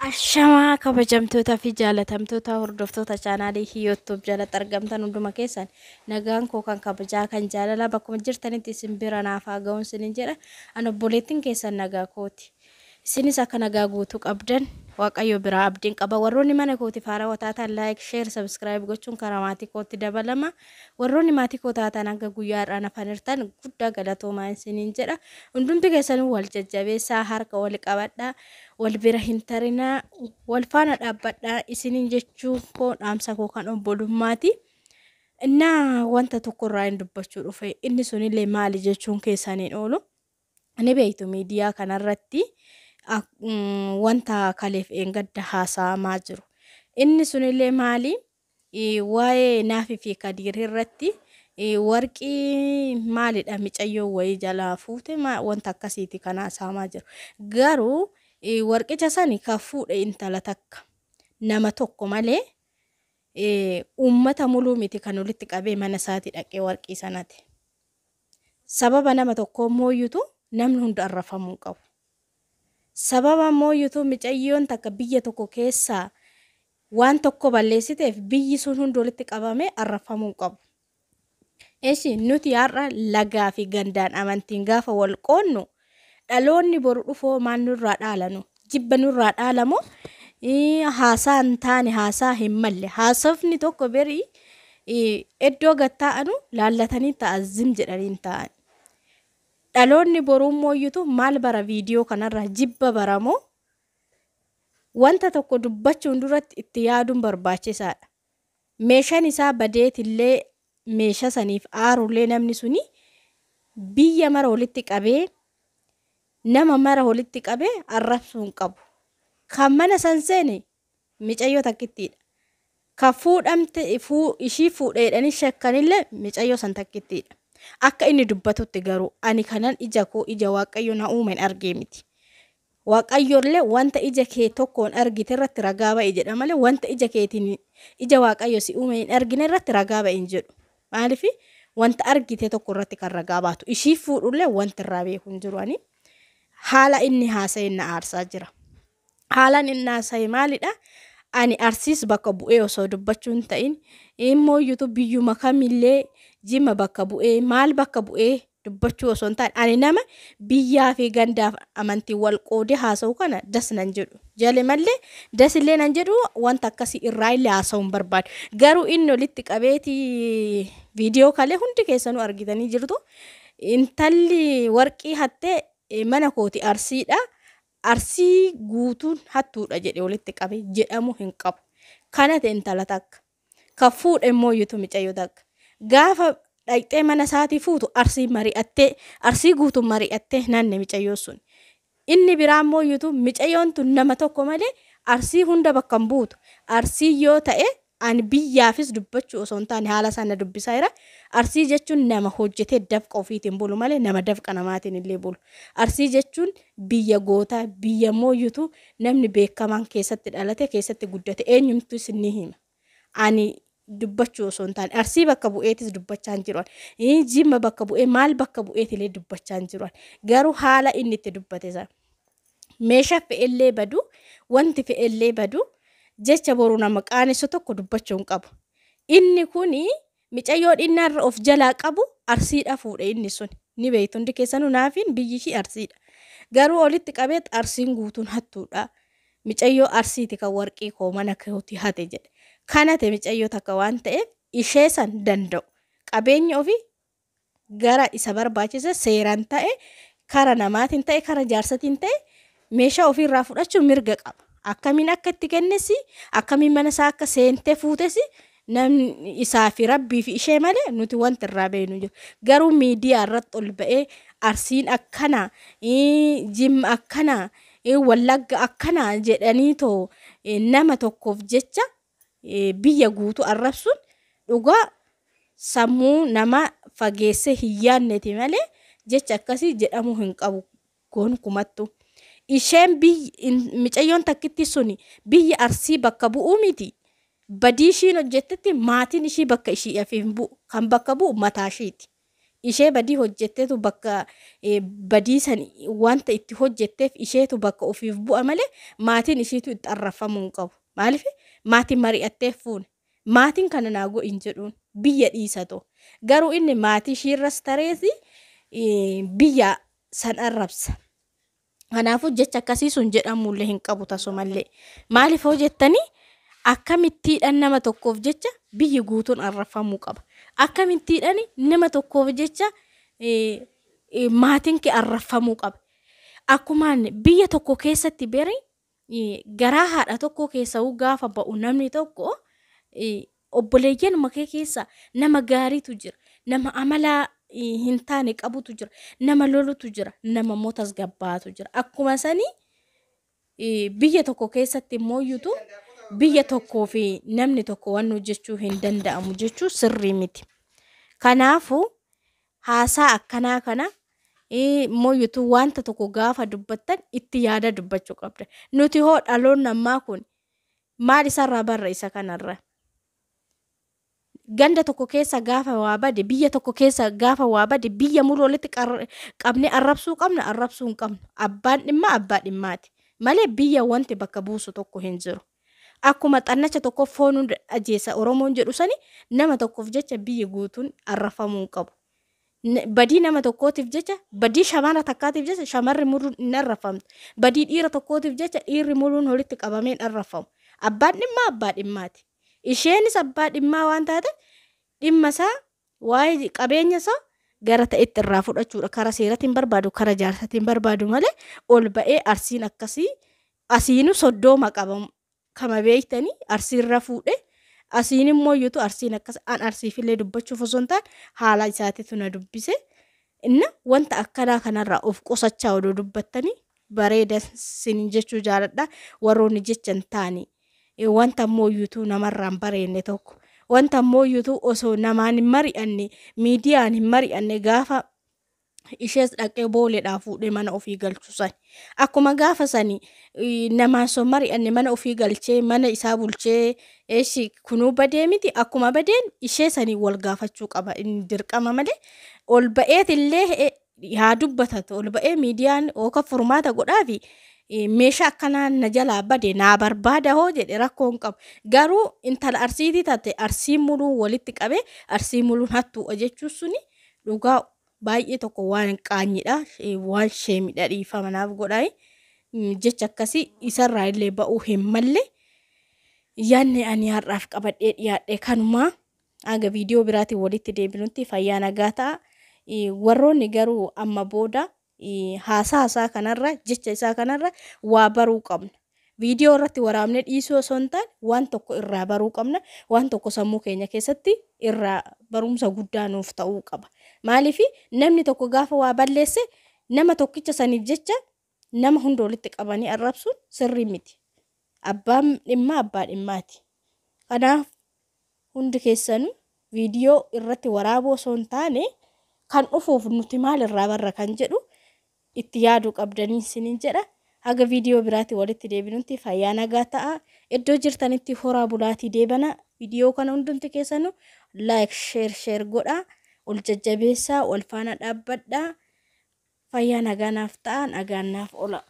Ashamaa kabajamtoota fi jaalatamtoota hordoftoota chaanaalii YouTube jalatti argamtan hunduma keessan nagaan koo kan kabajaa kan jaalala bakkuma jirtanitti isin bira naaf haa ga'uun isinin jedha. Ani obboleettiin keessan nagaa kooti. Isinis akka nagaa guutuu qabdan Waaqayyo biraa abdiin qaba. Warroonni mana kooti faara wataatan like, share, subscribe gochuun karaa maatii kootti dabalama. Warroonni maatii koo taatan hanga guyyaadhaan hafanirtan guddaa galatoomaa isinin jedha. Hundumti keessanuu wal jajjabeessaa harka wal qabadhaa. Wal bira hin tarinaa wal faana dhaabbadhaa isinin jechuu koo dhaamsa koo kan obbolummaati. Innaa wanta tokko irraa hin dubbachuu dhufe inni sunillee maali jechuun keessaniin oolu. Ani beektu miidiyaa kanarratti wanta kaleef gadda haasa'amaa jiru. Inni sunillee maali? Waa'ee Naafii fi Kadiir irratti warqii maalidha micayyoo wayii jalaa fuute wanta akkasiiti kan haasa'amaa jiru. Garuu warqicha sani kan fuudhe intala takka nama tokko malee uummata muluu miti kan walitti qabee mana isaati dhaqee warqii sanati. Sababa nama tokko mooyyutu namni hunda arrafamuu qabu. Sababa mooyyutu micayyoon takka biyya tokko keessaa waan tokko balleessiteef biyyi sun hundi walitti qabamee arrafamuu qabu. Eessi nuti har'a lagaa fi gandaan amantiin gaafa wal qoonnu dhaloonni boru dhufoo maan nurraa dhaalanu jibba nurraa dhaalamoo haasaa hin taane haasaa hin malle haasofni tokko berii iddoo gattaa'anu laallatanii ta'azzim jedhanii ta'an. Dhaloonni boruu mooyyutu maal bara viidiyoo kanarraa jibba baramoo wanta tokko dubbachuun duratti itti yaaduun barbaachisaadha. Meeshaan isaa badeetillee meeshaa saniif aarullee namni suni biyya mara walitti qabee nama mara walitti qabee arrabsuun qabu. Kan mana san seene micayyoo takkittiidha. Kan fuudhamte ishii fuudheedhanii shakkanillee micayyoo san takkittiidha. Akka inni dubbatutti garuu ani kanan ija koo ija Waaqayyo na uumen argee miti. Waaqayyoollee wanta ija kee tokkoon argite irratti ragaa ba'i jedha malee wanta ija keetiin ija Waaqayyo si uume hin argine irratti ragaa ba'i hin jedhu. Maaliif wanta argite tokko irratti kan ragaa baatu ishii fuudhullee wanti irraa beeku hin jiru ani. Haala inni haasa'e na aarsaa jira. Haalaan inni haasa'e maalidha? Ani arsiis bakka bu'ee osoo dubbachuu hin ta'in mooyyutu biyyuma kamillee jimma bakka bu'ee maal bakka bu'ee dubbachuu osoo hin ta'in ani nama biyyaa fi gandaaf amantii wal qoodee haasa'u kana das nan jedhu. Jale mallee dasillee nan jedhu wanta akkasii irraa illee haasa'uu hin barbaadu. Garuu inni walitti qabeeti viidiyoo kalee hundi keessanuu argitanii jirtu. Intalli warqii hattee mana kooti arsiidha. Arsii guutuun hattuudha jedhe walitti qabe jedhamu hin qabu. Kana ta'e intala takka. Kan fuudhe mooyyutu micayyoo takka. Gaafa dhaqxee mana isaatii fuutu arsii mari'attee arsii guutuun mari'attee naanne micayyoo sun. Inni biraan mooyyutu micayyoon tun nama tokko malee arsii hunda bakka hin buutu. Arsii yoo ta'e ani biyyaafis dubbachuu osoo hin taane haala sana dubbisaa jira. Arsii jechuun nama hojjetee dafqa ofiitiin bulu malee nama dafqa namaatiin illee bulu. Arsii jechuun biyya gootaa biyya mooyyutu namni beekamaan keessatti dhalate keessatti guddate eenyumtu isin ni hima. Ani dubbachuu osoo hin taane arsii bakka bu'eetis dubbachaa hin jiru. Jimma bakka bu'ee maal bakka bu'eetillee dubbachaa hin jiru. Garuu haala inni itti dubbate sana. Meeshaa fe'ellee badu wanti fe'ellee badu. Jecha boru nama qaanessu tokko dubbachuu hin qabu. Inni kuni micayyoo dhinnaarra of jalaa qabu arsiidha fuudhe inni sun. Ni beektu hundi keessanuu naafiin biyyi ishii arsiidha. Garuu walitti qabee arsiin guutuun hattuudha. Micayyoo arsiiti kan warqii koo mana keetti hate jedhe. Kana ta'e micayyoo takka waan ta'eef ishee san danda'u. Qabeenya ofii gara isa barbaachisa seeraan ta'e kara namaatiin ta'e kara jaarsatiin ta'e meeshaa ofiirraa fudhachuun mirga qaba. Akkamiin akka itti kennesi akkamiin mana isaa akka seentee fuutesi namni isaa fi rabbii fi ishee malee nuti wanti irraa beeknu jiru. Garuu miidiyaa irratti ol ba'ee arsiin akkana jimma akkana wallagga akkana jedhanii too nama tokkoof jecha biyya guutuu arrabsuun dhugaa sammuu nama fageessee hin yaadneeti malee jecha akkasii jedhamuu hin qabu gonkumattu. Isheen micayyoon takkitti suni biyya arsii bakka bu'uu miti. Badii ishiin hojjettetti maatiin ishii bakka ishii afiin bu'u kan bakka bu'u mataa ishiiti. ishee badii hojjetteetu bakka badii san wanta itti hojjetteef isheetu bakka ofiif bu'a malee maatiin ishiitu itti arrafamuu hin qabu. Maaliif maatiin mari'atteef fuune maatiin kana naa go'in jedhuun biyya dhiisatu garuu inni maatii ishiirras tareesi biyya san arrabsa. Kanaafuu jecha akkasii sun jedhamullee hin qabu tasumallee maaliif hojjettanii akkamittiidhaan nama tokkoof jecha biyyi guutuun arrafamuu qaba. Akkamittiidhaan nama tokkoof jecha maatiin kee arrafamuu qaba. Akkumaan biyya tokko keessatti bari garaa haadha tokko keessa gaafa ba'u namni tokko obboleeyyan makee keessa nama gaariitu jira. Nama amala hin taane qabutu jira. Nama lolutu jira. Nama mootas gabbaatu jira. Akkuma sanii biyya tokko keessatti mooyyutu biyya tokkoo fi namni tokko waan hojjechuu hin danda'amu jechuu sirrii miti. Kanaafuu haasaa akkanaa kana mooyyutu wanta tokko gaafa dubbattan itti yaada dubbachuu qabda. Nuti hoo dhaloonni ammaa kun maal isarraa barra isa kanarra? Ganda tokko keessa gaafa waa bade biyya tokko keessa gaafa waa bade biyya mulu walitti qabne arrabsuu qabna arrabsuu hin qabnu. Abbaan dhimma abbaa dhimmaati malee biyya wanti bakka buusu tokko hin jiru. Akkuma xannacha tokko foon hunda ajeessa Oromoon jedhu sani nama tokkoof jecha biyya guutuun arrafamuu hin qabu. Badii nama tokkootiif jecha badii shamara takkaatiif jecha shamarri muruun hin arrafamtu. Badii dhiira tokkootiif jecha dhiirri muruun walitti qabamee hin arrafamu. Abbaan dhimma abbaa dhimmaati. Isheenis abbaa dhimmaa waan taateef dhimma isaa waa'ee qabeenya isaa gara ta'etti irraa fudhachuudha. Kara seeratiin barbaadu kara jaarsatiin barbaadu malee ol ba'ee arsiin akkasii asiinu soddooma qabamu. Kama beektanii arsiirra fuudhe asiin immoo yuutu arsiin akkas an arsiifillee dubbachuuf osoo hin taane haala isaatiitu na dubbise. Inna wanta akkanaa kanarraa of qusachaa odoo dubbattanii bareeda sin jechuu jaaladha. Warroonni jecha hin taane wanta mooyyuutu namarraan bareenne tokko wanta mooyyuutu osoo namaan hin mari'anne miidiyaan hin mari'anne gaafa ishees dhaqee booleedhaa fuudhee mana ofii galchuusan. Akkuma gaafa sanii namaan son mari'anne mana ofii galchee mana isaa bulchee kunuu badee miti akkuma badeen ishee sanii wal gaafachuu qaba inni dirqama malee ol ba'eetillee haa dubbatatu ol ba'ee miidiyaan ooka furmaata godhaa fi meeshaa akkanaan na jalaa bade naa barbaada hoo jedhe rakkoo hin qabu. Garuu intala arsiitii taate arsii muluun walitti qabee arsii muluun hattuudha jechuun suni dhugaa baay'ee tokko waan hin qaanyidha waan sheemidha dhiifama naaf godhaa jecha akkasii isarraa illee ba'uu hin malle yaanne ani har'aaf qabadhee dhiyaadhe kanumaa aga viidiyoo biraatiin walitti deebinutti fayyaa nagaa ta'a. Warroonni garuu amma booda haasaa kanarra jecha isaa kanarra waa baruu qabna. Viidiyoo irratti waraabne dhiisuu osoo hin taane waan tokko irraa baruu qabna. Waan tokko sammuu keenya keessatti irraa barumsa guddaa nuuf ta'uu qaba. Maaliif namni tokko gaafa waa balleesse nama tokkicha saniif jecha nama hunda walitti qabanii arrabsuun sirrii miti. Abbaan dhimma abbaa dhimmaati. Kanaaf hundi keessanuu viidiyoo irratti waraabuu osoo hin taane kan dhufuuf nuti maal irraa barra kan jedhu itti yaaduu qabdanii isiniin jedha. Haga viidiyoo biraatti walitti deebinutti fayyaa nagaa ta'a. Iddoo jirtanitti horaa bulaatii deebana. Viidiyoo kana hundumti keessanuu like share godhaa. Ol jajjabeessaa wal faana dhaabbadhaa. Fayyaa nagaa naaf ta'a nagaan naaf ola.